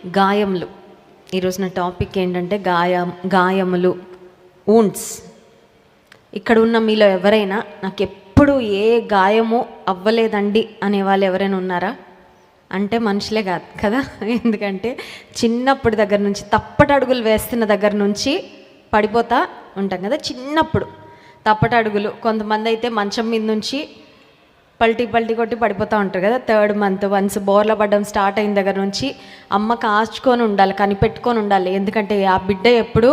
గాయములు. ఈరోజు నా టాపిక్ ఏంటంటే గాయములు, వూండ్స్. ఇక్కడ ఉన్న మీలో ఎవరైనా నాకు ఎప్పుడు ఏ గాయము అవ్వలేదండి అనే వాళ్ళు ఎవరైనా ఉన్నారా? అంటే మనుషులే కాదు కదా. ఎందుకంటే చిన్నప్పటి దగ్గర నుంచి తప్పటడుగులు వేస్తున్న దగ్గర నుంచి పడిపోతా ఉంటాం కదా. చిన్నప్పుడు తప్పటడుగులు, కొంతమంది అయితే మంచం మీద నుంచి పల్టీ కొట్టి పడిపోతూ ఉంటారు కదా. 3rd month వన్స్ బోర్ల పడ్డం స్టార్ట్ అయిన దగ్గర నుంచి అమ్మ కాచుకొని ఉండాలి, కనిపెట్టుకొని ఉండాలి. ఎందుకంటే ఆ బిడ్డ ఎప్పుడు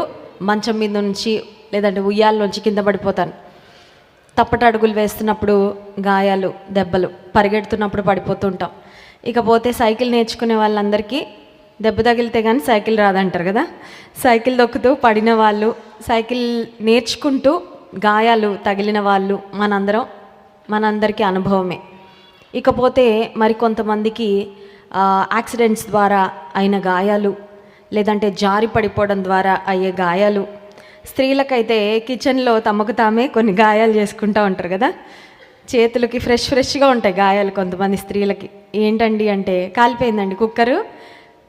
మంచం మీద నుంచి లేదంటే ఉయ్యాల్లోంచి కింద పడిపోతాను. తప్పటడుగులు వేస్తున్నప్పుడు గాయాలు, దెబ్బలు, పరిగెడుతున్నప్పుడు పడిపోతుంటాం. ఇకపోతే సైకిల్ నేర్చుకునే వాళ్ళందరికీ దెబ్బ తగిలితే కానీ సైకిల్ రాదంటారు కదా. సైకిల్ దొక్కుతూ పడిన వాళ్ళు, సైకిల్ నేర్చుకుంటూ గాయాలు తగిలిన వాళ్ళు మనందరికీ అనుభవమే. ఇకపోతే మరి కొంతమందికి యాక్సిడెంట్స్ ద్వారా అయిన గాయాలు, లేదంటే జారి పడిపోవడం ద్వారా అయ్యే గాయాలు. స్త్రీలకైతే కిచెన్లో తమకు తామే కొన్ని గాయాలు చేసుకుంటూ ఉంటారు కదా. చేతులకి ఫ్రెష్గా ఉంటాయి గాయాలు కొంతమంది స్త్రీలకి. ఏంటండి అంటే, కాలిపోయిందండి కుక్కరు,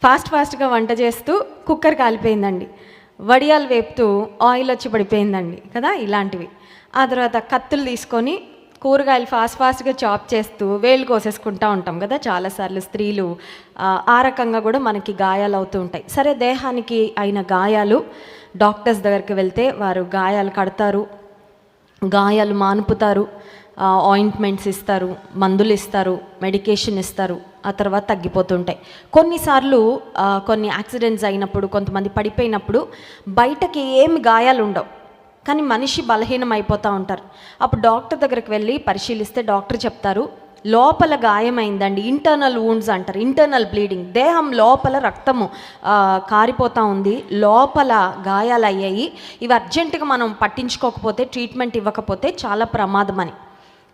ఫాస్ట్గా వంట చేస్తూ కుక్కర్ కాలిపోయిందండి, వడియాలు వేపుతూ ఆయిల్ వచ్చి పడిపోయిందండి కదా. ఇలాంటివి. ఆ తర్వాత కత్తులు తీసుకొని కూరగాయలు ఫాస్ట్గా చాప్ చేస్తూ వేలు కోసేసుకుంటూ ఉంటాం కదా చాలాసార్లు స్త్రీలు. ఆ రకంగా కూడా మనకి గాయాలు అవుతూ ఉంటాయి. సరే, దేహానికి అయిన గాయాలు డాక్టర్స్ దగ్గరికి వెళ్తే వారు గాయాలు కడతారు, గాయాలు మానుపుతారు, ఆయింట్మెంట్స్ ఇస్తారు, మందులు ఇస్తారు, మెడికేషన్ ఇస్తారు. ఆ తర్వాత తగ్గిపోతుంటాయి. కొన్నిసార్లు కొన్ని యాక్సిడెంట్స్ అయినప్పుడు, కొంతమంది పడిపోయినప్పుడు బయటకి ఏమి గాయాలు ఉండవు, కానీ మనిషి బలహీనం అయిపోతూ ఉంటారు. అప్పుడు డాక్టర్ దగ్గరికి వెళ్ళి పరిశీలిస్తే డాక్టర్ చెప్తారు, లోపల గాయమైందండి, ఇంటర్నల్ వూండ్స్ అంటారు, ఇంటర్నల్ బ్లీడింగ్. దేహం లోపల రక్తము కారిపోతూ ఉంది, లోపల గాయాలు అయ్యాయి. ఇవి అర్జెంటుగా మనం పట్టించుకోకపోతే, ట్రీట్మెంట్ ఇవ్వకపోతే చాలా ప్రమాదం అని.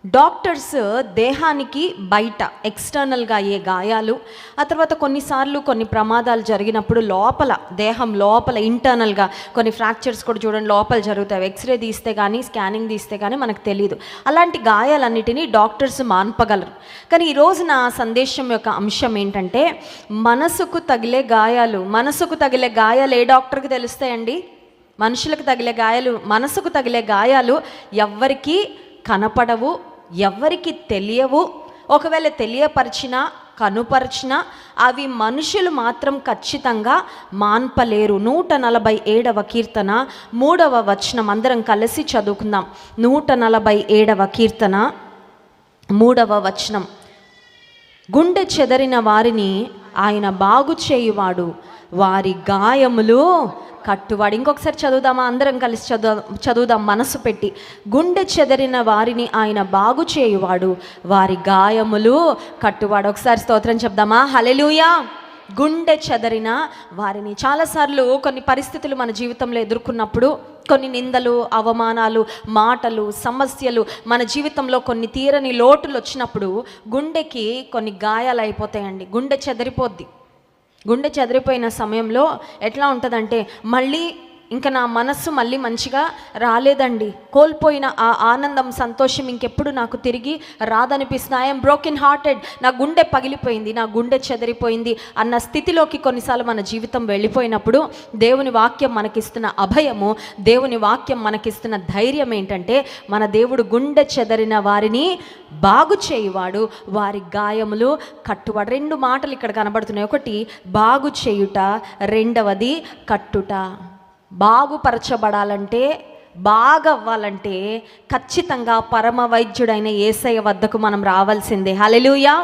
డాక్టర్స్ దేహానికి బయట ఎక్స్టర్నల్గా అయ్యే గాయాలు, ఆ తర్వాత కొన్నిసార్లు కొన్ని ప్రమాదాలు జరిగినప్పుడు లోపల, దేహం లోపల ఇంటర్నల్గా కొన్ని ఫ్రాక్చర్స్ కూడా చూడండి లోపల జరుగుతాయి. ఎక్స్రే తీస్తే కానీ, స్కానింగ్ తీస్తే కానీ మనకు తెలియదు. అలాంటి గాయాలన్నిటినీ డాక్టర్స్ మాన్పగలరు. కానీ ఈరోజు నా సందేశం యొక్క అంశం ఏంటంటే, మనసుకు తగిలే గాయాలు. మనసుకు తగిలే గాయాలు ఏ డాక్టర్కి తెలుస్తాయండి? మనుషులకు తగిలే గాయాలు, మనసుకు తగిలే గాయాలు ఎవ్వరికీ కనపడవు, ఎవ్వరికి తెలియవు. ఒకవేళ తెలియపరిచినా, కనుపరిచినా అవి మనుషులు మాత్రం ఖచ్చితంగా మాన్పలేరు. 147వ కీర్తన 3వ వచనం అందరం కలిసి చదువుకుందాం. 147వ కీర్తన 3వ వచనం. గుండె చెదరిన వారిని ఆయన బాగు చేయువాడు, వారి గాయములు కట్టువాడు. ఇంకొకసారి చదువుదామా? అందరం కలిసి చదువుదాం మనసు పెట్టి. గుండె చెదరిన వారిని ఆయన బాగు చేయువాడు, వారి గాయములు కట్టువాడు. ఒకసారి స్తోత్రం చెప్దామా? హల్లెలూయా. గుండె చెదరిన వారిని. చాలాసార్లు కొన్ని పరిస్థితులు మన జీవితంలో ఎదుర్కొన్నప్పుడు, కొన్ని నిందలు, అవమానాలు, మాటలు, సమస్యలు, మన జీవితంలో కొన్ని తీరని లోటులు వచ్చినప్పుడు గుండెకి కొన్ని గాయాలు అయిపోతాయండి. గుండె చెదిరిపోద్ది. గుండె చెదిరిపోయిన సమయంలో ఎట్లా ఉంటుందంటే, మళ్ళీ ఇంకా నా మనస్సు మళ్ళీ మంచిగా రాలేదండి, కోల్పోయిన ఆ ఆనందం, సంతోషం ఇంకెప్పుడు నాకు తిరిగి రాదనిపిస్తుంది. ఐఎమ్ బ్రోకెన్ హార్టెడ్, నా గుండె పగిలిపోయింది, నా గుండె చెదిరిపోయింది అన్న స్థితిలోకి కొన్నిసార్లు మన జీవితం వెళ్ళిపోయినప్పుడు దేవుని వాక్యం మనకిస్తున్న అభయము, దేవుని వాక్యం మనకిస్తున్న ధైర్యం ఏంటంటే, మన దేవుడు గుండె చెదరిన వారిని బాగు చేయువాడు, వారి గాయములు కట్టువాడు. 2 మాటలు ఇక్కడ కనబడుతున్నాయి. ఒకటి బాగు చేయుట, రెండవది కట్టుట. బాగుపరచబడాలంటే, బాగా అవ్వాలంటే ఖచ్చితంగా పరమ వైద్యుడైన యేసయ్య వద్దకు మనం రావాల్సిందే. హల్లెలూయా.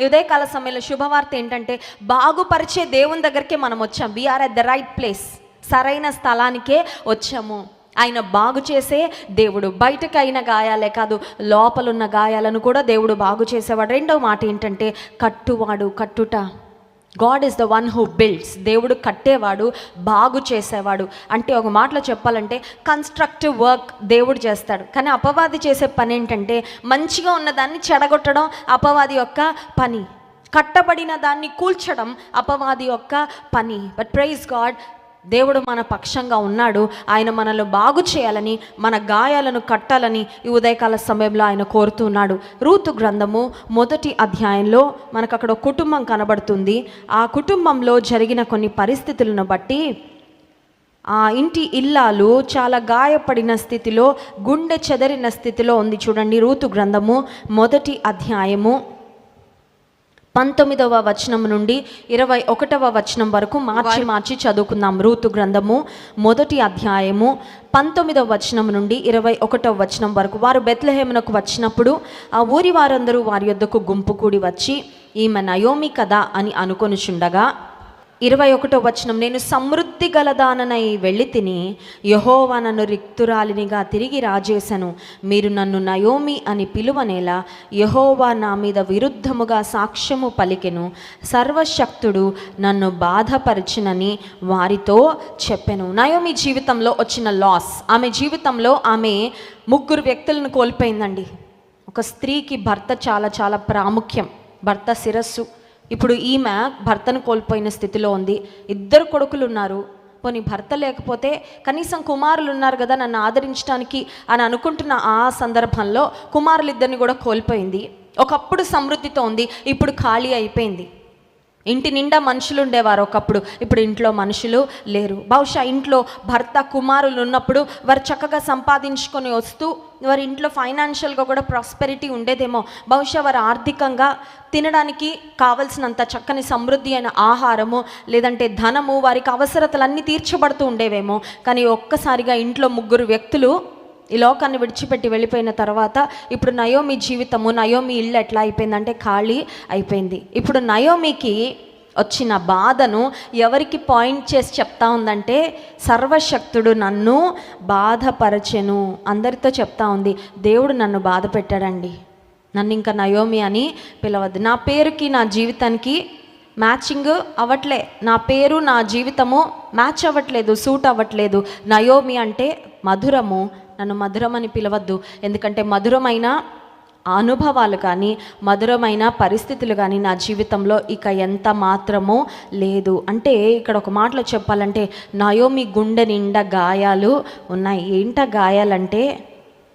ఉదయకాల సమయంలో శుభవార్త ఏంటంటే, బాగుపరిచే దేవుని దగ్గరికే మనం వచ్చాం. We are at the right place. సరైన స్థలానికే వచ్చాము. ఆయన బాగు చేసే దేవుడు. బయటకు అయిన గాయాలే కాదు, లోపలున్న గాయాలను కూడా దేవుడు బాగు చేసేవాడు. రెండవ మాట ఏంటంటే కట్టువాడు, కట్టుట. God is the one who builds. దేవుడు కట్టేవాడు, బాగు చేసేవాడు. అంటే ఒక మాటలో చెప్పాలంటే కన్స్ట్రక్టివ్ వర్క్ దేవుడు చేస్తాడు. కానీ అపవాది చేసే పని ఏంటంటే, మంచిగా ఉన్నదాన్ని చెడగొట్టడం అపవాది యొక్క పని, కట్టబడిన దాన్ని కూల్చడం అపవాది యొక్క పని. బట్ ప్రైజ్ గాడ్, దేవుడు మన పక్షంగా ఉన్నాడు. ఆయన మనల్ని బాగు చేయాలని, మన గాయాలను కట్టాలని ఈ ఉదయకాల సమయంలో ఆయన కోరుతున్నాడు. రూతు గ్రంథము 1వ అధ్యాయంలో మనకు అక్కడ కుటుంబం కనబడుతుంది. ఆ కుటుంబంలో జరిగిన కొన్ని పరిస్థితులను బట్టి ఆ ఇంటి ఇల్లాలు చాలా గాయపడిన స్థితిలో, గుండె చెదరిన స్థితిలో ఉంది. చూడండి, రూతు గ్రంథము 1వ అధ్యాయము 19వ వచనం నుండి 21వ వచనం వరకు మార్చి చదువుకుందాం. రూతు గ్రంథము 1వ అధ్యాయము 19వ వచనం నుండి 21వ వచనం వరకు. వారు బెత్లెహేమునకు వచ్చినప్పుడు ఆ ఊరి వారందరూ వారి యొద్దకు గుంపు కూడి వచ్చి, ఈమె నయోమి కదా అని అనుకొనుచుండగా 21వ వచనం, నేను సమృద్ధి గలదాననై వెళ్ళి తిని యెహోవా నన్ను రిక్తురాలినిగా తిరిగి రాజేశను. మీరు నన్ను నయోమి అని పిలువనేలా యెహోవా నా మీద విరుద్ధముగా సాక్ష్యము పలికెను. సర్వశక్తుడు నన్ను బాధపరిచినని వారితో చెప్పెను. నయోమి జీవితంలో వచ్చిన లాస్, ఆమె జీవితంలో ఆమె 3 వ్యక్తులను కోల్పోయిందండి. ఒక స్త్రీకి భర్త చాలా చాలా ప్రాముఖ్యం, భర్త శిరస్సు. ఇప్పుడు ఈమె భర్తను కోల్పోయిన స్థితిలో ఉంది. 2 కొడుకులు ఉన్నారు. పోనీ భర్త లేకపోతే కనీసం కుమారులు ఉన్నారు కదా నన్ను ఆదరించడానికి అని అనుకుంటున్న ఆ సందర్భంలో కుమారులు 2 కూడా కోల్పోయింది. ఒకప్పుడు సమృద్ధితో ఉంది, ఇప్పుడు ఖాళీ అయిపోయింది. ఇంటి నిండా మనుషులు ఉండేవారు ఒకప్పుడు, ఇప్పుడు ఇంట్లో మనుషులు లేరు. బహుశా ఇంట్లో భర్త కుమారులు ఉన్నప్పుడు వారు చక్కగా సంపాదించుకొని వస్తూ వారి ఇంట్లో ఫైనాన్షియల్గా కూడా ప్రాస్పెరిటీ ఉండేదేమో. బహుశా వారు ఆర్థికంగా తినడానికి కావలసినంత చక్కని సమృద్ధి అయిన ఆహారము లేదంటే ధనము, వారికి అవసరతలన్నీ తీర్చబడుతూ ఉండేవేమో. కానీ ఒక్కసారిగా ఇంట్లో 3 వ్యక్తులు ఈ లోకాన్ని విడిచిపెట్టి వెళ్ళిపోయిన తర్వాత ఇప్పుడు నయోమి జీవితము, నయోమి ఇల్లు ఎట్లా అయిపోయిందంటే ఖాళీ అయిపోయింది. ఇప్పుడు నయోమికి వచ్చిన బాధను ఎవరికి పాయింట్ చేసి చెప్తా ఉందంటే, సర్వశక్తుడు నన్ను బాధపరచెను అందరితో చెప్తా ఉంది. దేవుడు నన్ను బాధ పెట్టాడండి, నన్ను ఇంకా నయోమి అని పిలవద్దు. నా పేరుకి నా జీవితానికి మ్యాచింగ్ అవ్వట్లే, నా పేరు నా జీవితము మ్యాచ్ అవ్వట్లేదు, సూట్ అవ్వట్లేదు. నయోమి అంటే మధురము, నన్ను మధురం అని పిలవద్దు. ఎందుకంటే మధురమైన అనుభవాలు కానీ మధురమైన పరిస్థితులు కానీ నా జీవితంలో ఇక ఎంత మాత్రమో లేదు. అంటే ఇక్కడ ఒక మాటలో చెప్పాలంటే నయోమి గుండె నిండా గాయాలు ఉన్నాయి. ఏంట గాయాలంటే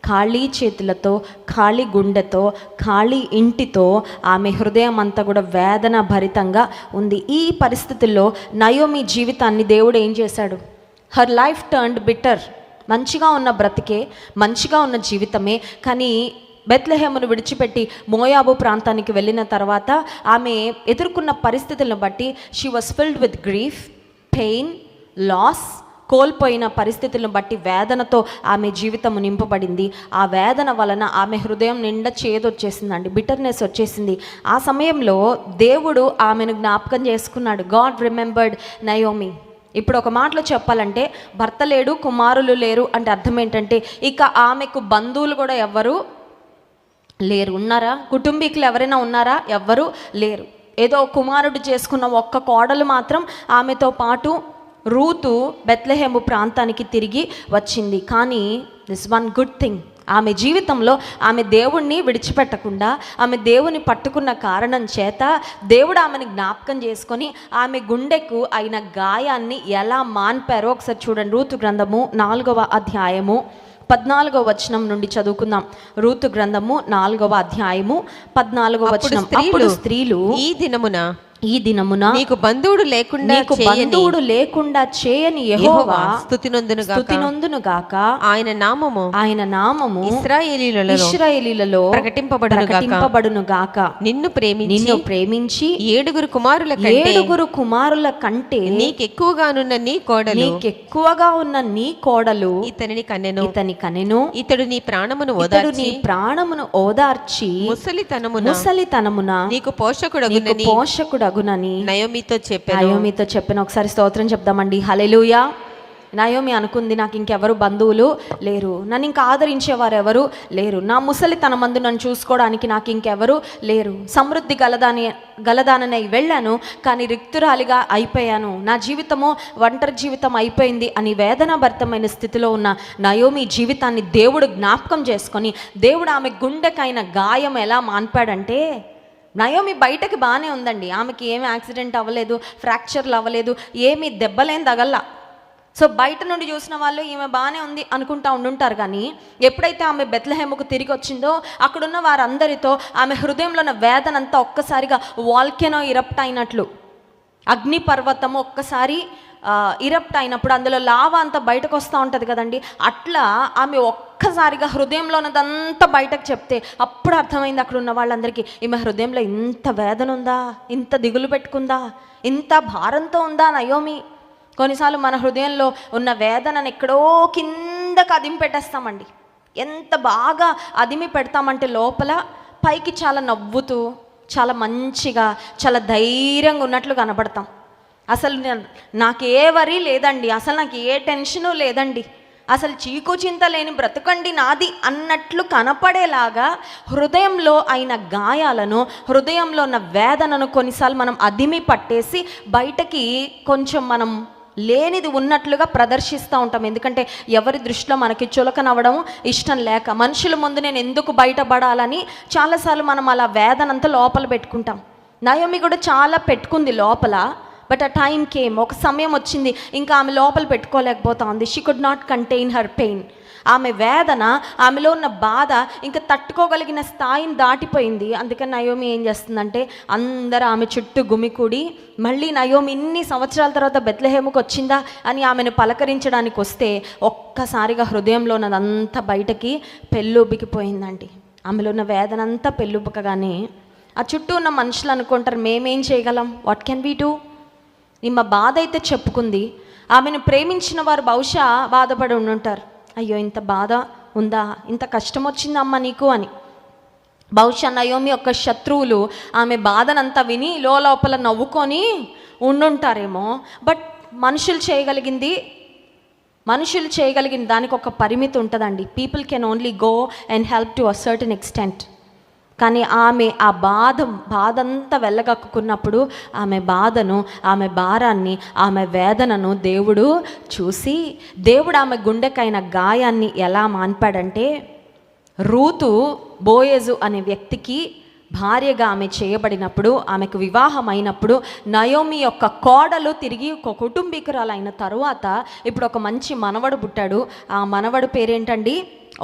ఖాళీ చేతులతో, ఖాళీ గుండెతో, ఖాళీ ఇంటితో ఆమె హృదయం అంతా కూడా వేదన భరితంగా ఉంది. ఈ పరిస్థితుల్లో నయోమి జీవితాన్ని దేవుడు ఏం చేశాడు? Her life turned bitter. మంచిగా ఉన్న బ్రతికే, మంచిగా ఉన్న జీవితమే, కానీ బెత్లెహేమును విడిచిపెట్టి మోయాబు ప్రాంతానికి వెళ్ళిన తర్వాత ఆమె ఎదుర్కొన్న పరిస్థితులను బట్టి she was filled with grief, pain, loss. కోల్పోయిన పరిస్థితులను బట్టి వేదనతో ఆమె జీవితం నింపబడింది. ఆ వేదన వలన ఆమె హృదయం నిండా చేదొచ్చేసిందండి, బిటర్నెస్ వచ్చేసింది. ఆ సమయంలో దేవుడు ఆమెను జ్ఞాపకం చేసుకున్నాడు. God remembered Naomi. ఇప్పుడు ఒక మాటలో చెప్పాలంటే భర్త లేడు, కుమారులు లేరు అంటే అర్థం ఏంటంటే ఇక ఆమెకు బంధువులు కూడా ఎవ్వరు లేరు. ఉన్నారా? కుటుంబీకులు ఎవరైనా ఉన్నారా? ఎవ్వరు లేరు. ఏదో కుమారుడు చేసుకున్న ఒక్క కోడలు మాత్రం ఆమెతో పాటు రూతు బెత్లెహేము ప్రాంతానికి తిరిగి వచ్చింది. కానీ దిస్ వన్ గుడ్ థింగ్, ఆమె జీవితంలో ఆమె దేవుణ్ణి విడిచిపెట్టకుండా ఆమె దేవుని పట్టుకున్న కారణం చేత దేవుడు ఆమెను జ్ఞాపకం చేసుకొని ఆమె గుండెకు అయిన గాయాన్ని ఎలా మాన్పారో ఒకసారి చూడండి. రూతు గ్రంథము 4వ అధ్యాయము 14వ వచనం నుండి చదువుకుందాం. రూతు గ్రంథము 4వ అధ్యాయము 14వ వచనం. అప్పుడు స్త్రీలు ఈ దినమున నీకు బంధువుడు లేకుండా చేయని యెహోవా స్తుతినొందును గాక. ఆయన నామము ఇశ్రాయేలీలలో ప్రకటింపబడును గాక. నిన్ను ప్రేమించి 7 కుమారుల కంటే నీకెక్కువగా ఉన్న నీ కోడలు ఇతని కనెను. ఇతడు నీ ప్రాణమును ఓదార్చి ముసలితనమున నీకు పోషకుడు నయోమితో చెప్పాను. ఒకసారి స్తోత్రం చెప్దామండి. హల్లెలూయా. నయోమి అనుకుంది, నాకు ఇంకెవరు బంధువులు లేరు, నన్ను ఇంకా ఆదరించేవారు ఎవరు లేరు, నా ముసలితనమందు నన్ను చూసుకోవడానికి నాకు ఇంకెవరు లేరు. సమృద్ధి గలదాననై వెళ్ళాను, కానీ రిక్తురాలిగా అయిపోయాను, నా జీవితము ఒంటరి జీవితం అయిపోయింది అని వేదనాభరితమైన స్థితిలో ఉన్న నయోమి జీవితాన్ని దేవుడు జ్ఞాపకం చేసుకొని దేవుడు ఆమె గుండెకైన గాయం ఎలా మాన్పాడంటే, నయోమి బయటకి బాగానే ఉందండి, ఆమెకి ఏమి యాక్సిడెంట్ అవ్వలేదు, ఫ్రాక్చర్లు అవ్వలేదు, ఏమీ దెబ్బలేం తగల్లా, సో బయట నుండి చూసిన వాళ్ళు ఈమె బాగానే ఉంది అనుకుంటా ఉండుంటారు, కానీ ఎప్పుడైతే ఆమె బెత్లెహేముకు తిరిగి వచ్చిందో అక్కడున్న వారందరితో ఆమె హృదయంలో ఉన్న వేదన అంతా ఒక్కసారిగా వాల్కెనో ఇరప్ట్ అయినట్లు, అగ్ని పర్వతము ఒక్కసారి ఇరప్ట్ అయినప్పుడు అందులో లావా అంతా బయటకు వస్తూ ఉంటుంది కదండి, అట్లా ఆమె ఒక్కసారిగా హృదయంలో ఉన్నదంతా బయటకు చెప్తే అప్పుడు అర్థమైంది అక్కడ ఉన్న వాళ్ళందరికీ, ఈమె హృదయంలో ఇంత వేదన ఉందా, ఇంత దిగులు పెట్టుకుందా, ఇంత భారంతో ఉందా నయోమి. కొన్నిసార్లు మన హృదయంలో ఉన్న వేదనను ఎక్కడో కిందకు అదిమి పెట్టేస్తామండి. ఎంత బాగా అదిమి పెడతామంటే లోపల పైకి చాలా నవ్వుతూ, చాలా మంచిగా, చాలా ధైర్యంగా ఉన్నట్లు కనబడతాం. అసలు నాకు ఏ వరి లేదండి, అసలు నాకు ఏ టెన్షను లేదండి, అసలు చీకు చింత లేని బ్రతుకండి నాది అన్నట్లు కనపడేలాగా హృదయంలో అయిన గాయాలను, హృదయంలో ఉన్న వేదనను కొన్నిసార్లు మనం అదిమి పట్టేసి బయటకి కొంచెం మనం లేనిది ఉన్నట్లుగా ప్రదర్శిస్తూ ఉంటాం. ఎందుకంటే ఎవరి దృష్టిలో మనకి చులకనవ్వడం ఇష్టం లేక, మనుషుల ముందు నేను ఎందుకు బయటపడాలని చాలాసార్లు మనం అలా వేదనంతా లోపల పెట్టుకుంటాం. నయోమి కూడా చాలా పెట్టుకుంది లోపల. బట్ ఆ టైం కేమ్, ఒక సమయం వచ్చింది, ఇంకా ఆమె లోపల పెట్టుకోలేకపోతా ఉంది. She could not contain her pain. ఆమె వేదన, ఆమెలో ఉన్న బాధ ఇంకా తట్టుకోగలిగిన స్థాయిని దాటిపోయింది. అందుకని నయోమి ఏం చేస్తుందంటే అందరూ ఆమె చుట్టూ గుమికూడి, మళ్ళీ నయోమి ఇన్ని సంవత్సరాల తర్వాత బెత్లెహేముకు వచ్చిందా అని ఆమెను పలకరించడానికి వస్తే ఒక్కసారిగా హృదయంలో ఉన్నదంతా బయటకి పెళ్ళుబికిపోయిందండి. ఆమెలో ఉన్న వేదన అంతా పెళ్ళుబుకగానే ఆ చుట్టూ ఉన్న మనుషులు అనుకుంటారు, మేమేం చేయగలం, వాట్ కెన్ వీ డూ. ఈమె బాధ అయితే చెప్పుకుంది. ఆమెను ప్రేమించిన వారు బహుశా బాధపడి ఉండుంటారు, అయ్యో ఇంత బాధ ఉందా, ఇంత కష్టం వచ్చిందా అమ్మ నీకు అని. బహుశా నయోమి యొక్క శత్రువులు ఆమె బాధనంతా విని లోపల నవ్వుకొని ఉండుంటారేమో. బట్ మనుషులు చేయగలిగిన దానికి ఒక పరిమితి ఉంటుందండి. People can only go and help to a certain extent. కానీ ఆమె ఆ బాధంతా వెళ్ళగక్కున్నప్పుడు ఆమె బాధను, ఆమె భారాన్ని, ఆమె వేదనను దేవుడు చూసి, దేవుడు ఆమె గుండెకైన గాయాన్ని ఎలా మాన్పాడంటే, రూతు బోయేజు అనే వ్యక్తికి భార్యగా ఆమె చేయబడినప్పుడు, ఆమెకు వివాహం అయినప్పుడు, నయోమి యొక్క కోడలు తిరిగి ఒక కుటుంబీకురాలైన తరువాత ఇప్పుడు ఒక మంచి మనవడు పుట్టాడు. ఆ మనవడు పేరేంటండి,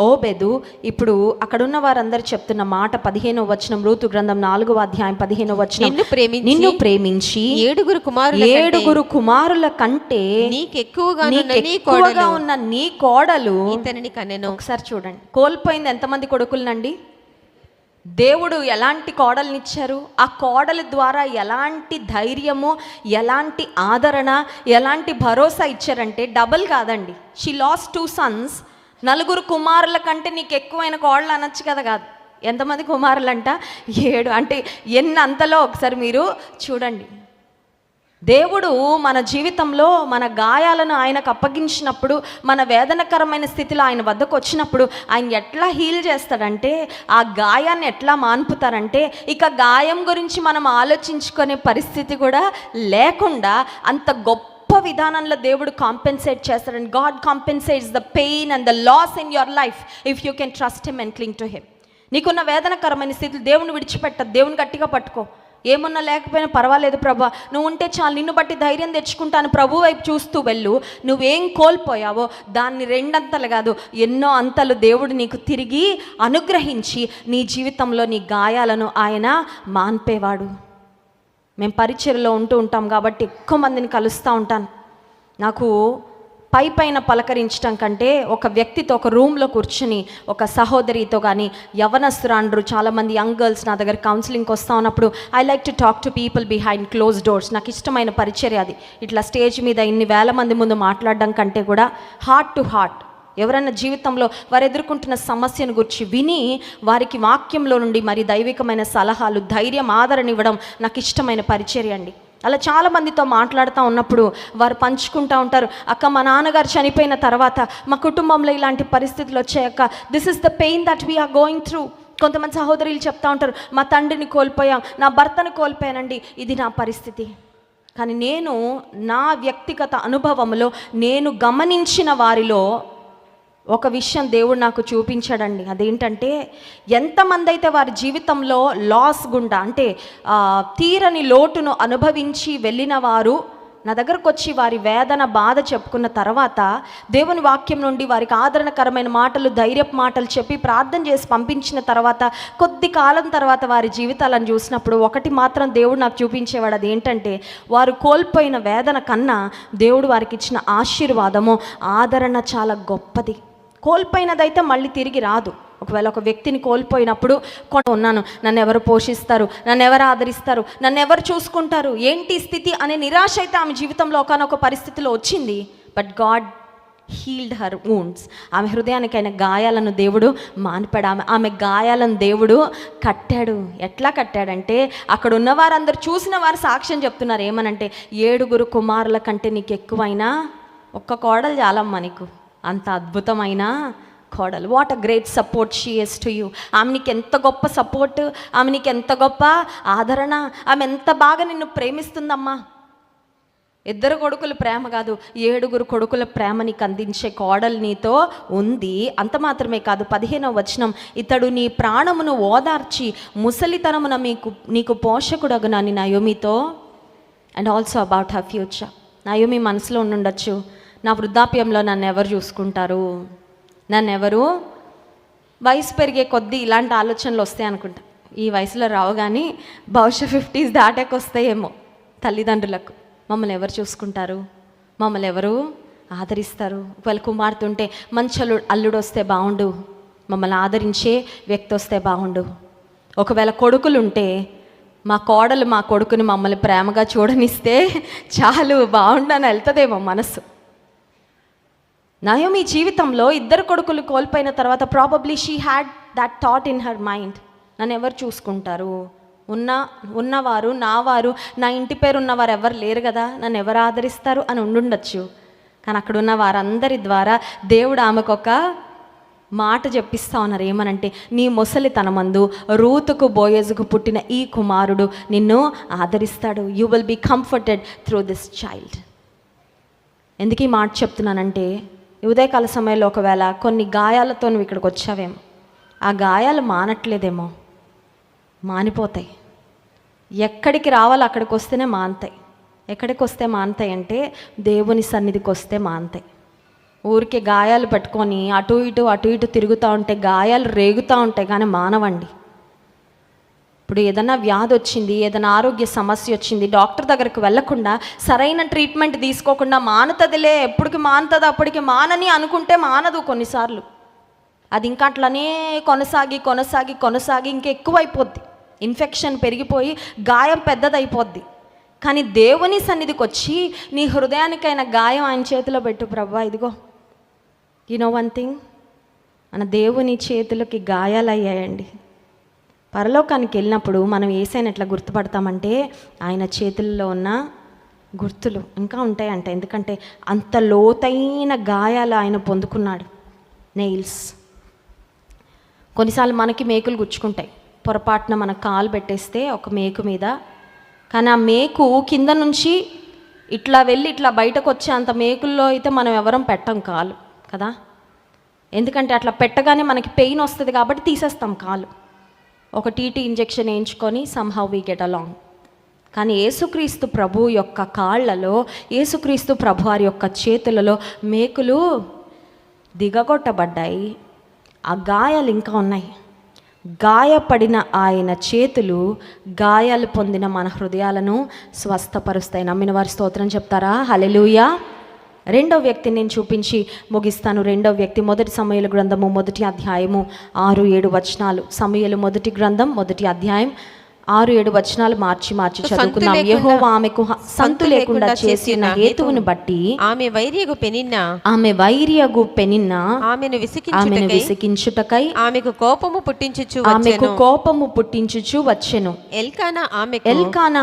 ఓబెదు. ఇప్పుడు అక్కడున్న వారందరూ చెప్తున్న మాట 15వ వచనం, రూతు గ్రంథం 4వ అధ్యాయం 15వ వచనం, నిన్ను ప్రేమించి ఏడుగురు కుమారుల కంటే నీకెక్కువగా ఉన్న నీ కోడలు ఇతనిని కనెను. ఒకసారి చూడండి, కోల్పోయింది ఎంతమంది కొడుకులనండి. దేవుడు ఎలాంటి కోడల్నిచ్చారు, ఆ కోడల ద్వారా ఎలాంటి ధైర్యము, ఎలాంటి ఆదరణ, ఎలాంటి భరోసా ఇచ్చారంటే డబుల్ కాదండి. She lost 2 sons. 4 కుమారుల కంటే నీకు ఎక్కువైన కోడలు అనొచ్చు కదా, కాదు. ఎంతమంది కుమారులంట, 7. అంటే ఎన్ని అంతలో ఒకసారి మీరు చూడండి. దేవుడు మన జీవితంలో మన గాయాలను ఆయనకు అప్పగించినప్పుడు, మన వేదనకరమైన స్థితిలో ఆయన వద్దకు వచ్చినప్పుడు ఆయన ఎట్లా హీల్ చేస్తాడంటే, ఆ గాయాన్ని ఎట్లా మాన్పుతారంటే, ఇక గాయం గురించి మనం ఆలోచించుకునే పరిస్థితి కూడా లేకుండా అంత గొప్ప విధానంలో దేవుడు కాంపెన్సేట్ చేస్తాడు. God compensates the pain and the loss in your life if you can trust him and cling to him. నీకున్న వేదనకరమైన స్థితిలో దేవుని విడిచిపెట్టదు. దేవుని గట్టిగా పట్టుకో. ఏమన్నా లేకపోయినా పర్వాలేదు ప్రభా, నువ్వు ఉంటే చాలు, నిన్ను బట్టి ధైర్యం తెచ్చుకుంటాను, ప్రభు వైపు చూస్తూ వెళ్ళు. నువ్వేం కోల్పోయావో దాన్ని 2 అంతలు కాదు, ఎన్నో అంతలు దేవుడు నీకు తిరిగి అనుగ్రహించి నీ జీవితంలో నీ గాయాలను ఆయన మాన్పేవాడు. మేము పరిచర్యలో ఉంటూ ఉంటాం కాబట్టి ఎక్కువ మందిని కలుస్తూ ఉంటాను. నాకు పైన పలకరించడం కంటే ఒక వ్యక్తితో ఒక రూమ్లో కూర్చుని ఒక సహోదరితో కానీ, యవనస్తురాండ్రు చాలామంది యంగ్ గర్ల్స్ నా దగ్గర కౌన్సిలింగ్కి వస్తూ ఉన్నప్పుడు I like to talk to people behind close doors. నాకు ఇష్టమైన పరిచర్య అది. ఇట్లా స్టేజ్ మీద ఇన్ని వేల మంది ముందు మాట్లాడడం కంటే కూడా హార్ట్ టు హార్ట్ ఎవరైనా జీవితంలో వారు ఎదుర్కొంటున్న సమస్యను గురించి విని వారికి వాక్యంలో నుండి మరి దైవికమైన సలహాలు, ధైర్యం, ఆదరణ ఇవ్వడం నాకు ఇష్టమైన పరిచర్య అండి. అలా చాలామందితో మాట్లాడుతూ ఉన్నప్పుడు వారు పంచుకుంటూ ఉంటారు, అక్క మా నాన్నగారు చనిపోయిన తర్వాత మా కుటుంబంలో ఇలాంటి పరిస్థితులు వచ్చాయక్క, this is the pain that we are going through. కొంతమంది సహోదరులు చెప్తూ ఉంటారు, మా తండ్రిని కోల్పోయాం, నా భర్తను కోల్పోయానండి, ఇది నా పరిస్థితి. కానీ నేను నా వ్యక్తిగత అనుభవంలో నేను గమనించిన వారిలో ఒక విషయం దేవుడు నాకు చూపించాడండి. అదేంటంటే, ఎంతమంది అయితే వారి జీవితంలో లాస్ గుండా అంటే తీరని లోటును అనుభవించి వెళ్ళిన వారు నా దగ్గరకు వచ్చి వారి వేదన బాధ చెప్పుకున్న తర్వాత దేవుని వాక్యం నుండి వారికి ఆదరణకరమైన మాటలు, ధైర్యపు మాటలు చెప్పి ప్రార్థన చేసి పంపించిన తర్వాత కొద్ది కాలం తర్వాత వారి జీవితాలను చూసినప్పుడు ఒకటి మాత్రం దేవుడు నాకు చూపించేవాడు. అది ఏంటంటే, వారు కోల్పోయిన వేదన కన్నా దేవుడు వారికి ఇచ్చిన ఆశీర్వాదము, ఆదరణ చాలా గొప్పది. కోల్పోయినదైతే మళ్ళీ తిరిగి రాదు. ఒకవేళ ఒక వ్యక్తిని కోల్పోయినప్పుడు ఉన్నాను, నన్ను ఎవరు పోషిస్తారు, నన్ను ఎవరు ఆదరిస్తారు, నన్ను ఎవరు చూసుకుంటారు, ఏంటి స్థితి అనే నిరాశ అయితే ఆమె జీవితంలో ఒకనొక పరిస్థితిలో వచ్చింది. But God healed her wounds. ఆమె హృదయానికైన గాయాలను దేవుడు మానిపాడు. ఆమె గాయాలను దేవుడు కట్టాడు. ఎట్లా కట్టాడంటే, అక్కడ ఉన్న వారందరూ చూసిన వారు సాక్ష్యం చెప్తున్నారు. ఏమనంటే, 7 కుమారుల కంటే నీకు ఎక్కువైనా ఒక్క కోడలు చాలమ్మా నీకు, అంత అద్భుతమైన కోడలు. What a great support she is to you. ఆమె నీకు ఎంత గొప్ప సపోర్ట్, ఆమె నీకు ఎంత గొప్ప ఆదరణ, ఆమె ఎంత బాగా నిన్ను ప్రేమిస్తుందమ్మా. 2 కొడుకుల ప్రేమ కాదు, 7 కొడుకుల ప్రేమ నీకు అందించే కోడలు నీతో ఉంది. అంత మాత్రమే కాదు, 15వ వచనం, ఇతడు నీ ప్రాణమును ఓదార్చి ముసలితనమున నీకు పోషకుడగునని నయోమితో. And also about her future. Naomi మనసులో ఉండుండొచ్చు, నా వృద్ధాప్యంలో నన్ను ఎవరు చూసుకుంటారు, నన్నెవరు. వయసు పెరిగే కొద్దీ ఇలాంటి ఆలోచనలు వస్తాయి అనుకుంటా. ఈ వయసులో రావు కానీ బహుశా 50s దాటాక వస్తాయేమో. తల్లిదండ్రులకు మమ్మల్ని ఎవరు చూసుకుంటారు, మమ్మల్ని ఎవరు ఆదరిస్తారు. ఒకవేళ కుమార్తె ఉంటే మంచి అల్లుడు వస్తే బాగుండు, మమ్మల్ని ఆదరించే వ్యక్తి వస్తే బాగుండు. ఒకవేళ కొడుకులుంటే మా కోడలు మా కొడుకుని మమ్మల్ని ప్రేమగా చూడనిస్తే చాలు, బాగుండు అని వెళ్తుందేమో మనసు. నయోమి జీవితంలో 2 కొడుకులు కోల్పోయిన తర్వాత probably she had that thought in her mind, నన్ను ఎవరు చూసుకుంటారు, ఉన్నవారు నా వారు, నా ఇంటి పేరు ఉన్నవారు ఎవరు లేరు కదా, నన్ను ఎవరు ఆదరిస్తారు అని ఉండుండొచ్చు. కానీ అక్కడున్న వారందరి ద్వారా దేవుడు ఆమెకు ఒక మాట చెప్పిస్తూ ఉన్నారు. ఏమనంటే, నీ ముసలితనమందు రూతుకు బోయజుకు పుట్టిన ఈ కుమారుడు నిన్ను ఆదరిస్తాడు. You will be comforted through this child. ఎందుకు ఈ మాట చెప్తున్నానంటే, ఉదయకాల సమయంలో ఒకవేళ కొన్ని గాయాలతో నువ్వు ఇక్కడికి వచ్చావేమో, ఆ గాయాలు మానట్లేదేమో, మానిపోతాయి. ఎక్కడికి రావాలో అక్కడికి వస్తేనే మానతాయి. ఎక్కడికి వస్తే మానతాయి అంటే, దేవుని సన్నిధికి వస్తే మానతాయి. ఊరికే గాయాలు పెట్టుకొని అటు ఇటు తిరుగుతూ ఉంటే గాయాలు రేగుతూ ఉంటాయి కానీ మానవండి. ఇప్పుడు ఏదైనా వ్యాధి వచ్చింది, ఏదైనా ఆరోగ్య సమస్య వచ్చింది, డాక్టర్ దగ్గరికి వెళ్లకుండా సరైన ట్రీట్మెంట్ తీసుకోకుండా మానుతుందిలే, ఎప్పటికి మానుతుంది అప్పటికి మానని అనుకుంటే మానదు. కొన్నిసార్లు అది ఇంకా అట్లనే కొనసాగి ఇంకెక్కువైపోద్ది. ఇన్ఫెక్షన్ పెరిగిపోయి గాయం పెద్దదైపోద్ది. కానీ దేవుని సన్నిధికి వచ్చి నీ హృదయానికైన గాయం ఆయన చేతిలో పెట్టు. ప్రభువా, ఇదిగో, యు నో వన్ థింగ్, మన దేవుని చేతులకి గాయాలయ్యాయండి. పరలోకానికి వెళ్ళినప్పుడు మనం యేసయ్యని ఎట్లా గుర్తుపడతామంటే, ఆయన చేతుల్లో ఉన్న గుర్తులు ఇంకా ఉంటాయంట. ఎందుకంటే అంత లోతైన గాయాలు ఆయన పొందుకున్నాడు. నెయిల్స్. కొన్నిసార్లు మనకి మేకులు గుచ్చుకుంటాయి. పొరపాటున మన కాలు పెట్టేస్తే ఒక మేకు మీద, కానీ ఆ మేకు కింద నుంచి ఇట్లా వెళ్ళి ఇట్లా బయటకు వచ్చే అంత మేకుల్లో అయితే మనం ఎవరం పెట్టం కాలు కదా. ఎందుకంటే అట్లా పెట్టగానే మనకి పెయిన్ వస్తుంది కాబట్టి తీసేస్తాం కాలు. ఒక టీటీ ఇంజెక్షన్ వేయించుకొని సమ్హౌ వీ గెట్ అలాంగ్. కానీ యేసుక్రీస్తు ప్రభు యొక్క కాళ్ళలో, యేసుక్రీస్తు ప్రభు వారి యొక్క చేతులలో మేకులు దిగగొట్టబడ్డాయి. ఆ గాయాలు ఇంకా ఉన్నాయి. గాయపడిన ఆయన చేతులు గాయాలు పొందిన మన హృదయాలను స్వస్థపరుస్తాయి. నమ్మిన వారి స్తోత్రం చెప్తారా? హల్లెలూయా. 2వ వ్యక్తిని నేను చూపించి ముగిస్తాను. 2వ వ్యక్తి మొదటి సమూయేలు గ్రంథము 1వ అధ్యాయము 6-7 వచనాలు. సమూయేలు మొదటి గ్రంథం 1వ అధ్యాయం 6-7 వచనాలు మార్చి చదువుకుందాం. యెహోవా ఆమెకు సంతు లేకుండా చేసిన హేతువును బట్టి ఆమె వైరియగు పెనిన్న ఆమెను విసికించుటకై ఆమెకు కోపము పుట్టించుచు వచ్చెను. ఎల్కానా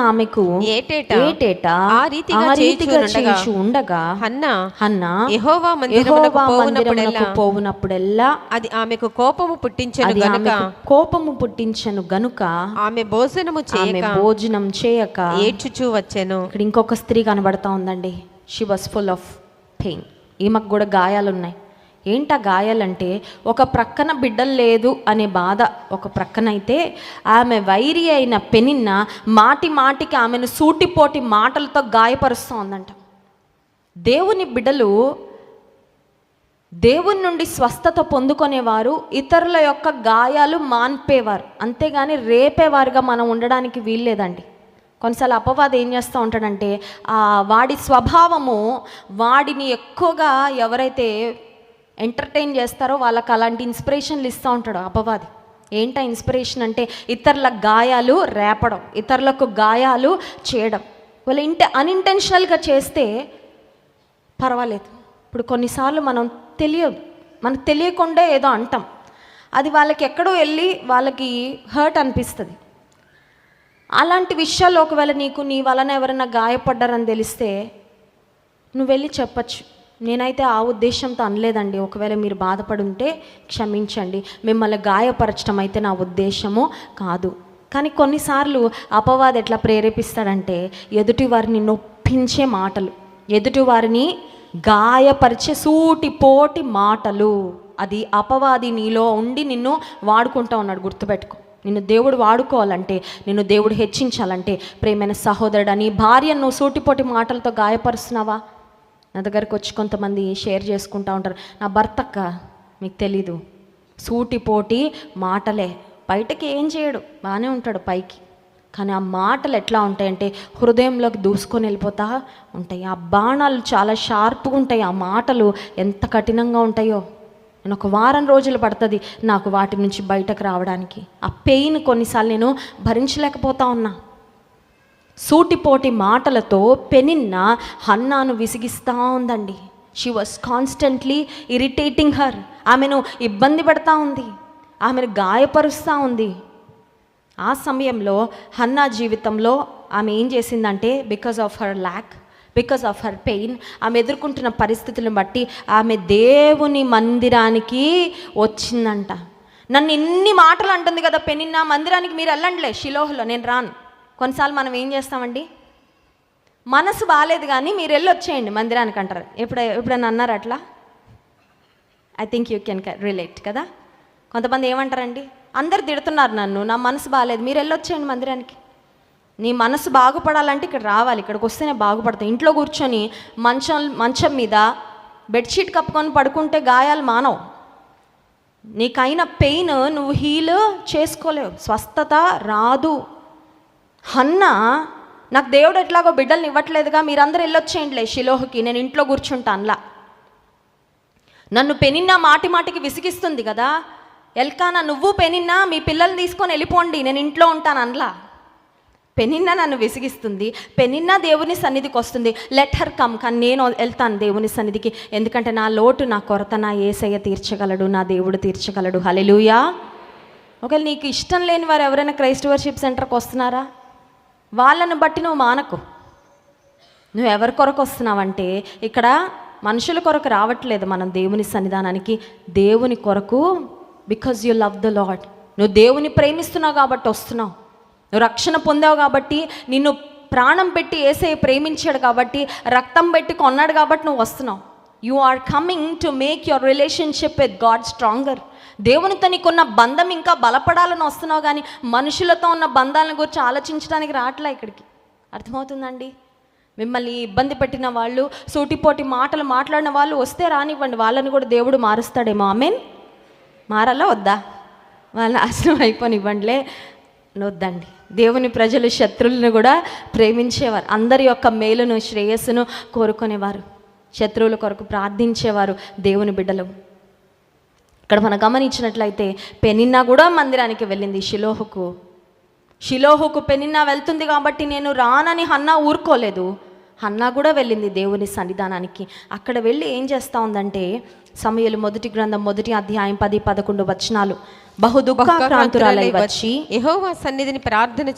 ఆమెకు ఏటేటా ఆ రీతిగా చేయుచు ఉండగా హన్నా యెహోవా మందిరమునకు పోవునప్పుడెల్లా అది ఆమెకు కోపము పుట్టించెను గనుక ఆమె భోజనం చేయక ఏడ్చుచూ వచ్చెను. ఇక్కడ ఇంకొక స్త్రీ కనబడతా ఉందండి. She was full of pain. ఈమెకు కూడా గాయాలు ఉన్నాయి. ఏంటా గాయాలంటే, ఒక ప్రక్కన బిడ్డలు లేదు అనే బాధ ఒక ప్రక్కనైతే, ఆమె వైరి అయిన పెనిన్న మాటి మాటికి ఆమెను సూటిపోటి మాటలతో గాయపరుస్తూ ఉందంట. దేవుని బిడ్డలు దేవుని నుండి స్వస్థత పొందుకునేవారు ఇతరుల యొక్క గాయాలు మాన్పేవారు, అంతేగాని రేపేవారుగా మనం ఉండడానికి వీల్లేదండి. కొన్నిసార్లు అపవాది ఏం చేస్తూ ఉంటాడంటే, వాడి స్వభావము వాడిని ఎక్కువగా ఎవరైతే ఎంటర్టైన్ చేస్తారో వాళ్ళకి అలాంటి ఇన్స్పిరేషన్లు ఇస్తూ ఉంటాడు అపవాది. ఏంటా ఇన్స్పిరేషన్ అంటే, ఇతరుల గాయాలు రేపడం, ఇతరులకు గాయాలు చేయడం. వాళ్ళు అన్ఇంటెన్షనల్గా చేస్తే పర్వాలేదు. ఇప్పుడు కొన్నిసార్లు మనకు తెలియకుండా ఏదో అంటాం, అది వాళ్ళకి ఎక్కడో వెళ్ళి వాళ్ళకి హర్ట్ అనిపిస్తుంది. అలాంటి విషయాలు ఒకవేళ నీ వలన ఎవరైనా గాయపడ్డారని తెలిస్తే నువ్వు వెళ్ళి చెప్పచ్చు, నేనైతే ఆ ఉద్దేశంతో అనలేదండి, ఒకవేళ మీరు బాధపడి ఉంటే క్షమించండి, మిమ్మల్ని గాయపరచడం అయితే నా ఉద్దేశము కాదు. కానీ కొన్నిసార్లు అపవాది ఎట్లా ప్రేరేపిస్తాడంటే, ఎదుటి వారిని నొప్పించే మాటలు, ఎదుటి వారిని గాయపరిచే సూటిపోటి మాటలు, అది అపవాది నీలో ఉండి నిన్ను వాడుకుంటూ ఉన్నాడు. గుర్తుపెట్టుకో, నిన్ను దేవుడు వాడుకోవాలంటే, నిన్ను దేవుడు హెచ్చించాలంటే, ప్రేమైన సహోదరుడు నీ భార్యను నువ్వు సూటిపోటి మాటలతో గాయపరుస్తున్నావా? నా దగ్గరకు వచ్చి కొంతమంది షేర్ చేసుకుంటూ ఉంటారు, నా భర్తక్క మీకు తెలీదు, సూటిపోటి మాటలే, బయటకి ఏం చేయడు, బాగానే ఉంటాడు పైకి, కానీ ఆ మాటలు ఎట్లా ఉంటాయంటే హృదయంలోకి దూసుకొని వెళ్ళిపోతా ఉంటాయి. ఆ బాణాలు చాలా షార్ప్గా ఉంటాయి, ఆ మాటలు ఎంత కఠినంగా ఉంటాయో. నేను ఒక వారం రోజులు పడుతుంది నాకు వాటి నుంచి బయటకు రావడానికి. ఆ పెయిన్ కొన్నిసార్లు నేను భరించలేకపోతా ఉన్నా. సూటిపోటి మాటలతో పెనిన్న హన్నాను విసిగిస్తూ ఉందండి. She was constantly irritating her. ఆమెను ఇబ్బంది పెడతా ఉంది, ఆమెను గాయపరుస్తూ ఉంది. ఆ సమయంలో హన్నా జీవితంలో ఆమె ఏం చేసిందంటే, because of her lakh, because of her pain, ఆమె ఎదుర్కొంటున్న పరిస్థితులను బట్టి ఆమె దేవుని మందిరానికి వచ్చిందంట. నన్ను ఇన్ని మాటలు అంటుంది కదా పెనిన్న, మందిరానికి మీరు వెళ్ళండిలే, షిలోహ్లో నేను రాను. కొన్నిసార్లు మనం ఏం చేస్తామండి, మనసు బాగాలేదు కానీ మీరు వెళ్ళొచ్చేయండి మందిరానికి అంటారు. ఎప్పుడైనా అన్నారు అట్లా? I think you can relate కదా. కొంతమంది ఏమంటారండి, అందరు తిడుతున్నారు నన్ను, నా మనసు బాగాలేదు, మీరు వెళ్ళొచ్చేయండి మందిరానికి. నీ మనసు బాగుపడాలంటే ఇక్కడ రావాలి, ఇక్కడికి వస్తేనే బాగుపడతాయి. ఇంట్లో కూర్చొని మంచం మీద బెడ్షీట్ కప్పుకొని పడుకుంటే గాయాలు మానవు. నీకైన పెయిన్ నువ్వు హీల్ చేసుకోలేవు, స్వస్థత రాదు. హన్నా, నాకు దేవుడు ఎట్లాగో బిడ్డల్ని ఇవ్వట్లేదుగా, మీరందరూ వెళ్ళొచ్చేయండిలే షిలోహుకి, నేను ఇంట్లో కూర్చుంటా అనలా. నన్ను పెనిన్న మాటికి విసిగిస్తుంది కదా, ఎల్కానా నువ్వు పెనిన్నా మీ పిల్లల్ని తీసుకొని వెళ్ళిపోండి, నేను ఇంట్లో ఉంటాను అనలా. పెనిన్నా నన్ను విసిగిస్తుంది, పెనిన్నా దేవుని సన్నిధికి వస్తుంది, లెట్ హర్ కమ్, కానీ నేను వెళ్తాను దేవుని సన్నిధికి, ఎందుకంటే నా లోటు నా కొరత నా యేసయ్య తీర్చగలడు, నా దేవుడు తీర్చగలడు. హల్లెలూయా. ఒకవేళ నీకు ఇష్టం లేని వారు ఎవరైనా క్రైస్ట్ వర్షిప్ సెంటర్కి వస్తున్నారా, వాళ్ళను బట్టి నువ్వు మానకు. నువ్వు ఎవరి కొరకు వస్తున్నావంటే, ఇక్కడ మనుషుల కొరకు రావట్లేదు మనం దేవుని సన్నిధానానికి, దేవుని కొరకు. Because you love the lord, నువ్వు దేవుని ప్రేమిస్తున్నావు కాబట్టి వస్తున్నావు. నువ్వు రక్షణ పొందావు కాబట్టి, నిన్ను ప్రాణం పెట్టి యేసయ్య ప్రేమించాడు కాబట్టి, రక్తం పెట్టి కొన్నాడు కాబట్టి నువ్వు వస్తున్నావు. You are coming to make your relationship with God stronger. దేవునితో నీకున్న బంధం ఇంకా బలపడాలని వస్తున్నావు, కానీ మనుషులతో ఉన్న బంధాలను గురించి ఆలోచించడానికి రావట్లే ఇక్కడికి. అర్థమవుతుందండి? మిమ్మల్ని ఇబ్బంది పెట్టిన వాళ్ళు, సూటిపోటి మాటలు మాట్లాడిన వాళ్ళు వస్తే రానివ్వండి, వాళ్ళని కూడా దేవుడు మారుస్తాడేమో. ఆమెన్. మారాలా వద్దా? వాళ్ళ నాశనం అయిపోనివ్వండిలే, వద్దండి. దేవుని ప్రజలు శత్రువులను కూడా ప్రేమించేవారు, అందరి యొక్క మేలును శ్రేయస్సును కోరుకునేవారు, శత్రువుల కొరకు ప్రార్థించేవారు దేవుని బిడ్డలు. ఇక్కడ మనం గమనించినట్లయితే పెనిన్నా కూడా మందిరానికి వెళ్ళింది, షిలోహుకు పెనిన్నా వెళ్తుంది కాబట్టి నేను రానని హన్నా ఊరుకోలేదు. హన్నా కూడా వెళ్ళింది దేవుని సన్నిధానానికి. అక్కడ వెళ్ళి ఏం చేస్తూ ఉందంటే, సమూయేలు మొదటి గ్రంథం 1వ అధ్యాయం 10-11 వచనాలు. బహు దుఃఖాక్రాంతురాలై వచ్చి యెహోవా సన్నిధిని ప్రార్థన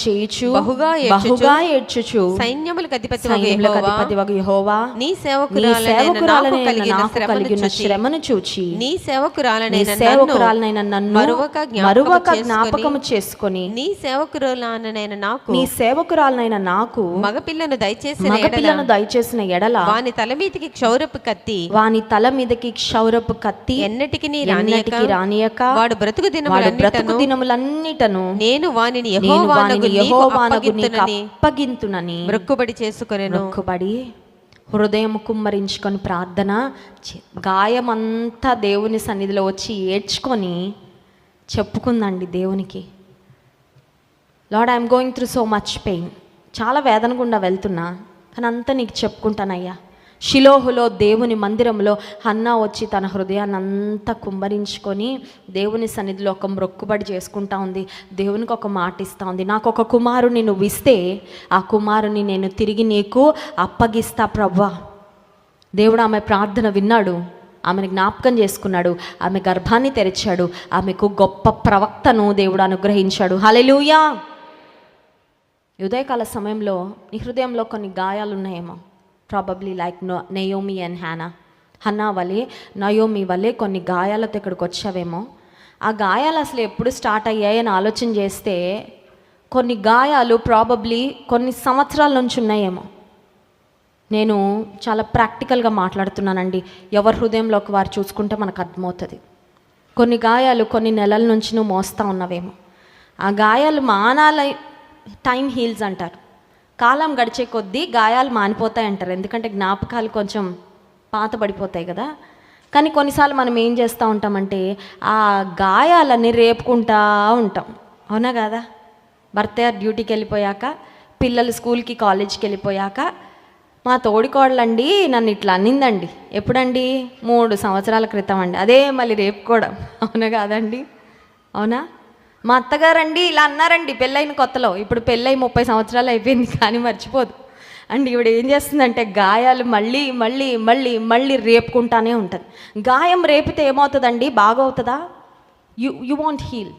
చేయుచు బహుగా ఏడ్చుచు సైన్యములకు అధిపతివగు యెహోవా, నీ సేవకురాలైన నాకు కలిగిన శ్రమను చూచి నీ సేవకురాలనైన నన్ను మరువక జ్ఞాపకము చేసుకొని నీ సేవకురాలనైన నాకు మగపిల్లను దయచేసిన ఎడల వాని తల మీదకి క్షౌరపు కత్తి ఎన్నటికి రానియక వాడు బ్రతుకు దినములన్నిటను నేను వానిని యెహోవానగు నీకు అప్పగింతునని మొక్కుబడి చేసుకొనెను. మొక్కుబడి హృదయం కుమ్మరించుకొని ప్రార్థన గాయమంతా దేవుని సన్నిధిలో వచ్చి ఏడ్చుకొని చెప్పుకుందండి దేవునికి. Lord, I'm going through so much pain, చాలా వేదన గుండా వెళ్తున్నా, కానీ అంతా నీకు చెప్పుకుంటానయ్యా. షిలోహులో దేవుని మందిరంలో హన్నా వచ్చి తన హృదయాన్ని అంతా కుమ్మరించుకొని దేవుని సన్నిధిలో ఒక మొక్కుబడి చేసుకుంటా ఉంది. దేవునికి ఒక మాట ఇస్తూ ఉంది, నాకు ఒక కుమారుని నువ్వు ఇస్తే ఆ కుమారుని నేను తిరిగి నీకు అప్పగిస్తా ప్రభువా. దేవుడు ఆమె ప్రార్థన విన్నాడు, ఆమెను జ్ఞాపకం చేసుకున్నాడు, ఆమె గర్భాన్ని తెరిచాడు, ఆమెకు గొప్ప ప్రవక్తను దేవుడు అనుగ్రహించాడు. హల్లెలూయా. ఉదయకాల సమయంలో నీ హృదయంలో కొన్ని గాయాలు ఉన్నాయేమో, probably like Naomi and Hannah వలె, నయోమి వలె కొన్ని గాయాలతో ఇక్కడికి వచ్చావేమో. ఆ గాయాలు అసలు ఎప్పుడు స్టార్ట్ అయ్యాయని ఆలోచన చేస్తే కొన్ని గాయాలు ప్రాబబ్లీ కొన్ని సంవత్సరాల నుంచి ఉన్నాయేమో. నేను చాలా ప్రాక్టికల్గా మాట్లాడుతున్నానండి, ఎవరి హృదయంలోకి వారు చూసుకుంటే మనకు అర్థమవుతుంది. కొన్ని గాయాలు కొన్ని నెలల నుంచి నువ్వు మోస్తూ ఉన్నావేమో. ఆ గాయాలు మానాల టైం హీల్స్ అంటారు, కాలం గడిచే కొద్దీ గాయాలు మానిపోతాయి అంటారు, ఎందుకంటే జ్ఞాపకాలు కొంచెం పాత పడిపోతాయి కదా. కానీ కొన్నిసార్లు మనం ఏం చేస్తూ ఉంటామంటే ఆ గాయాలని రేపుకుంటూ ఉంటాం, అవునా కదా. భర్త డ్యూటీకి వెళ్ళిపోయాక, పిల్లలు స్కూల్కి కాలేజీకి వెళ్ళిపోయాక, మా తోడికోడలండి నన్ను ఇట్లా అన్నిందండి, ఎప్పుడండి 3 సంవత్సరాల క్రితం అండి, అదే మళ్ళీ రేపుకోవడం, అవునా కాదండి. అవునా, మా అత్తగారండి ఇలా అన్నారండి పెళ్ళైన కొత్తలో, ఇప్పుడు పెళ్ళై 30 సంవత్సరాలు అయిపోయింది కానీ మర్చిపోదు అండి. ఇప్పుడు ఏం చేస్తుందంటే గాయాలు మళ్ళీ మళ్ళీ మళ్ళీ మళ్ళీ రేపుకుంటానే ఉంటుంది. గాయం రేపితే ఏమవుతుందండి, బాగవుతుందా? You want heal.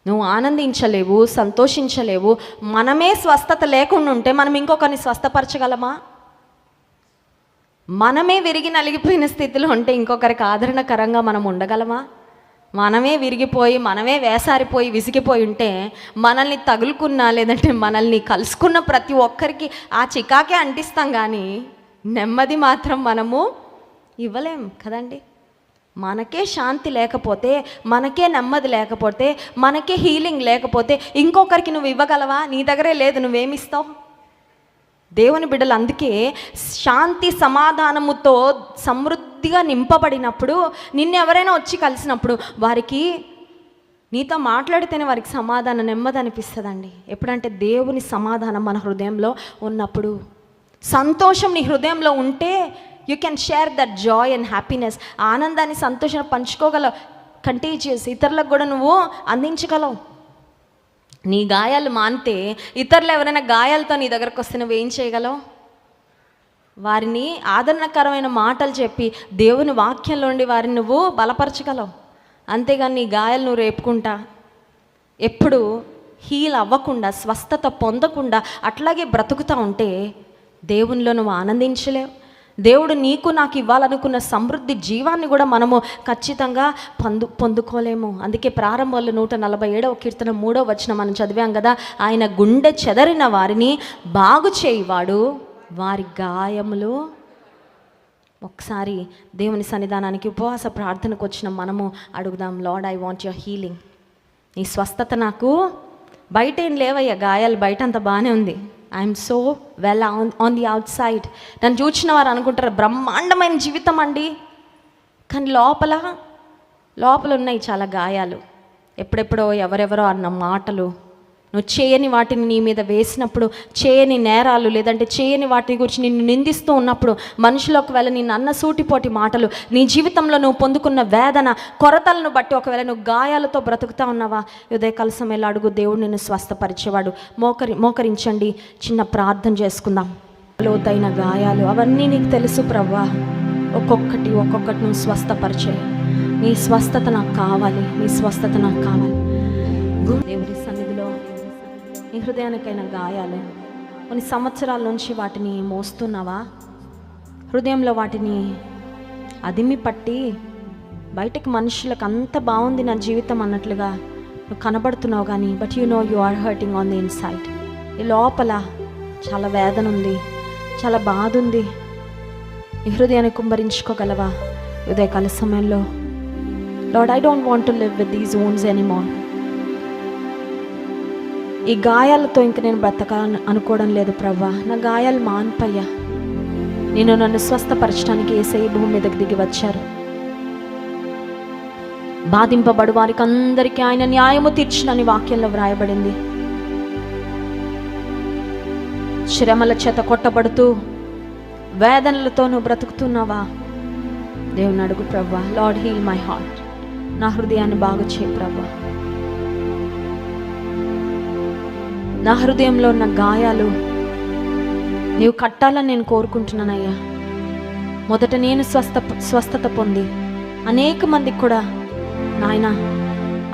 నువ్వు ఆనందించలేవు, సంతోషించలేవు. మనమే స్వస్థత లేకుండా ఉంటే మనం ఇంకొకరిని స్వస్థపరచగలమా? మనమే విరిగి నలిగిపోయిన స్థితిలో ఉంటే ఇంకొకరికి ఆదరణకరంగా మనం ఉండగలమా? మనమే విరిగిపోయి, మనమే వేసారిపోయి, విసిగిపోయి ఉంటే మనల్ని తగులుకున్నా లేదంటే మనల్ని కలుసుకున్న ప్రతి ఒక్కరికి ఆ చికాకే అంటిస్తాం, కానీ నెమ్మది మాత్రం మనము ఇవ్వలేం కదండి. మనకే శాంతి లేకపోతే, మనకే నెమ్మది లేకపోతే, మనకే హీలింగ్ లేకపోతే ఇంకొకరికి నువ్వు ఇవ్వగలవా? నీ దగ్గరే లేదు, నువ్వేమిస్తావు? దేవుని బిడ్డలు అందుకే శాంతి సమాధానముతో సమృద్ధిగా నింపబడినప్పుడు, నిన్ను ఎవరైనా వచ్చి కలిసినప్పుడు వారికి నీతో మాట్లాడితేనే వారికి సమాధానం, నెమ్మది అనిపిస్తుందండి. ఎప్పుడంటే దేవుని సమాధానం మన హృదయంలో ఉన్నప్పుడు. సంతోషం నీ హృదయంలో ఉంటే you can share that Joy and happiness. ఆనందాన్ని, సంతోషాన్ని పంచుకోగలవు, కంటేజియస్, ఇతరులకు కూడా నువ్వు అందించగలవు. నీ గాయాలు మానితే ఇతరులు ఎవరైనా గాయాలతో నీ దగ్గరకు వస్తే నువ్వేం చేయగలవు? వారిని ఆదరణకరమైన మాటలు చెప్పి దేవుని వాక్యంలో ఉండి వారిని నువ్వు బలపరచగలవు. అంతేగాని నీ గాయాలు నువ్వు రేపుకుంటా ఎప్పుడు హీల్ అవ్వకుండా, స్వస్థత పొందకుండా అట్లాగే బ్రతుకుతూ ఉంటే దేవునిలో నువ్వు ఆనందించలేవు. దేవుడు నీకు నాకు ఇవ్వాలనుకున్న సమృద్ధి జీవాన్ని కూడా మనము ఖచ్చితంగా పొందుకోలేము. అందుకే ప్రారంభంలో 147వ కీర్తన 3వ వచనం మనం చదివాం కదా, ఆయన గుండె చెదరిన వారిని బాగు చేయువాడు, వారి గాయములు. ఒకసారి దేవుని సన్నిధానానికి ఉపవాస ప్రార్థనకు వచ్చిన మనము అడుగుదాం, lord I want your healing. నీ స్వస్థత నాకు, బయట ఏం లేవయ్యా గాయాలు, బయట అంత బాగానే ఉంది, I'm so well on the out side. నన్ను చూసిన వారు అనుకుంటారు బ్రహ్మాండమైన జీవితం అండి, కానీ లోపల ఉన్నాయి చాలా గాయాలు. ఎప్పుడెప్పుడో ఎవరెవరో అన్న మాటలు, నువ్వు చేయని వాటిని నీ మీద వేసినప్పుడు, చేయని నేరాలు లేదంటే చేయని వాటి గురించి నిన్ను నిందిస్తూ ఉన్నప్పుడు, మనుషులు ఒకవేళ నిన్ను అన్న సూటిపోటి మాటలు, నీ జీవితంలో నువ్వు పొందుకున్న వేదన, కొరతలను బట్టి ఒకవేళ నువ్వు గాయాలతో బ్రతుకుతా ఉన్నావా? ఉదయకాల సమయంలో అడుగు, దేవుడు నిన్ను స్వస్థపరిచేవాడు. మోకరించండి, చిన్న ప్రార్థన చేసుకుందాం. లోతైన గాయాలు అవన్నీ నీకు తెలుసు ప్రభువా, ఒక్కొక్కటి నువ్వు స్వస్థపరిచే. నీ స్వస్థత నాకు కావాలి, నీ స్వస్థత నాకు కావాలి. దేవుడి సన్నిధిలో నీ హృదయానికైన గాయాలు కొన్ని సంవత్సరాల నుంచి వాటిని మోస్తున్నావా? హృదయంలో వాటిని అదిమి పట్టి బయటకు మనుషులకు అంత బాగుంది నా జీవితం అన్నట్లుగా నువ్వు కనబడుతున్నావు, కానీ but you know you are hurting on the inside. ఈ లోపల చాలా వేదన ఉంది, చాలా బాధ ఉంది. నీ హృదయాన్ని కుమ్మరించుకోగలవా ఉదయకాల సమయంలో? Lord, I don't want to live with these wounds anymore. ఈ గాయాలతో ఇంక నేను బ్రతకాలని అనుకోవడం లేదు ప్రభువా. నా గాయాలు మాన్పయ్యా. నన్ను స్వస్థపరచడానికి యేసయ్య భూమి మీదకి దిగి వచ్చారు. బాధింపబడు వారికి అందరికీ ఆయన న్యాయము తీర్చునని వాక్యంలో వ్రాయబడింది. శ్రమల చేత కొట్టబడుతూ వేదనలతో నువ్వు బ్రతుకుతున్నావా? దేవుని అడుగు ప్రభువా. Lord, heal my heart. నా హృదయాన్ని బాగు చేయి ప్రభువా. నా హృదయంలో ఉన్న గాయాలు నీవు కట్టాలని నేను కోరుకుంటున్నానయ్యా. మొదట నేను స్వస్థత పొంది అనేక మందికి కూడా నాయన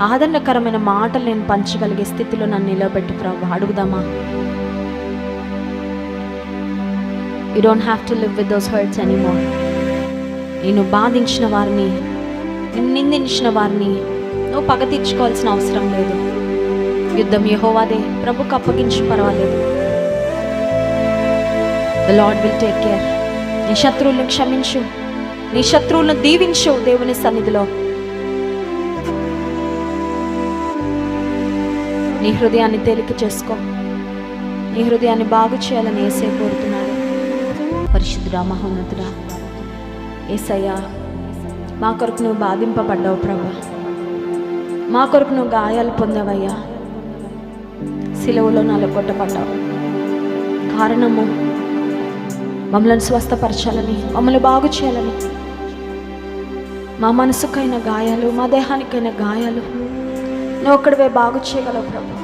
ఆదరణకరమైన మాటలు నేను పంచగలిగే స్థితిలో నన్ను నిలబెట్టు ప్రభువా. అడుగుదామా? You don't have to live with those hurts anymore. నేను బాధించిన వారిని, నిన్ను నిందించిన వారిని నువ్వు పగ తీర్చుకోవాల్సిన అవసరం లేదు. యుద్ధం యెహోవాదే, ప్రభుకు అప్పగించు, పర్వాలేదు. The Lord will take care. నీ శత్రువులను క్షమించు, నీ శత్రువులను దీవించు దేవుని సన్నిధిలో. నీ హృదయాన్ని తేలిక చేసుకో. నీ హృదయాన్ని బాగు చేయాలని యేసయ్య కోరుతున్నాడు. పరిశుద్ధుడా, మహోన్నతుడా, యేసయ్యా, మా కొరకు నువ్వు బాధింపబడ్డావు ప్రభువా. మా కొరకు నువ్వు గాయాలు పొందావయ్యా. సిలువలో నలగొట్టబడ్డావు. కారణము మమ్మల్ని స్వస్థపరచాలని, మమ్మల్ని బాగు చేయాలని. మా మనసుకైన గాయాలు, మా దేహానికైన గాయాలు నువ్వు ఒక్కడివే బాగు చేయగలవు ప్రభు.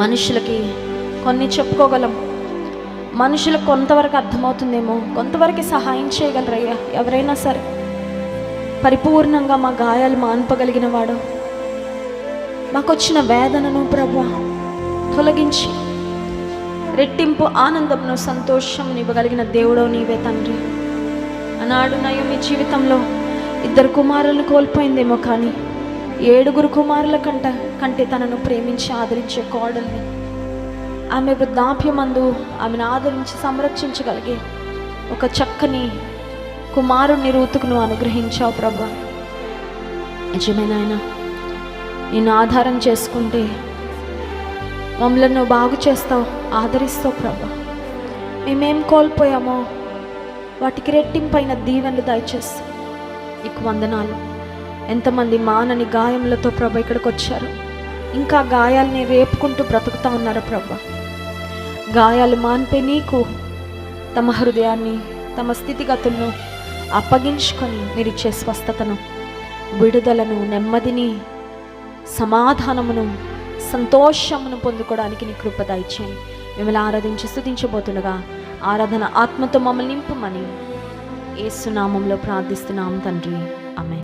మనుషులకి కొన్ని చెప్పుకోగలం, మనుషులకు కొంతవరకు అర్థమవుతుందేమో, కొంతవరకు సహాయం చేయగలరయ్యా. ఎవరైనా సరే పరిపూర్ణంగా మా గాయాలు మాన్పగలిగిన వాడు, మాకొచ్చిన వేదనను ప్రభువా తొలగించి రెట్టింపు ఆనందంను, సంతోషం ఇవ్వగలిగిన దేవుడో నీవే తండ్రి. అన్నాడు నయోమి జీవితంలో 2 కుమారులను కోల్పోయిందేమో, కానీ 7 కుమారుల కంటే తనను ప్రేమించి ఆదరించే కోడల్ని, ఆమె వృద్ధాప్యమందు ఆమెను ఆదరించి సంరక్షించగలిగే ఒక చక్కని కుమారుణ్ణి రూతుకు నువ్వు అనుగ్రహించావు ప్రభా. నిజమేనా? నేను ఆధారం చేసుకుంటే మమ్మల్ని నువ్వు బాగు చేస్తావు, ఆదరిస్తావు ప్రభా. మేమేం కోల్పోయామో వాటికి రెట్టింపైన దీవెనలు దయచేస్తావు. నీకు వందనాలు. ఎంతమంది మానని గాయములతో ప్రభా ఇక్కడికి వచ్చారు, ఇంకా గాయాలని రేపుకుంటూ బ్రతుకుతా ఉన్నారు ప్రభా. గాయాలు మాన్పే నీకు తమ హృదయాన్ని, తమ స్థితిగతులను అప్పగించుకొని మీరిచ్చే స్వస్థతను, విడుదలను, నెమ్మదిని, సమాధానమును, సంతోషమును పొందుకోవడానికి నీ కృప దయచేయండి. మిమ్మల్ని ఆరాధించి స్తుతించబోతుండగా ఆరాధన ఆత్మతో మమ్మల్ని నింపుమని యేసు నామములో ప్రార్థిస్తున్నాం తండ్రి. ఆమేన్.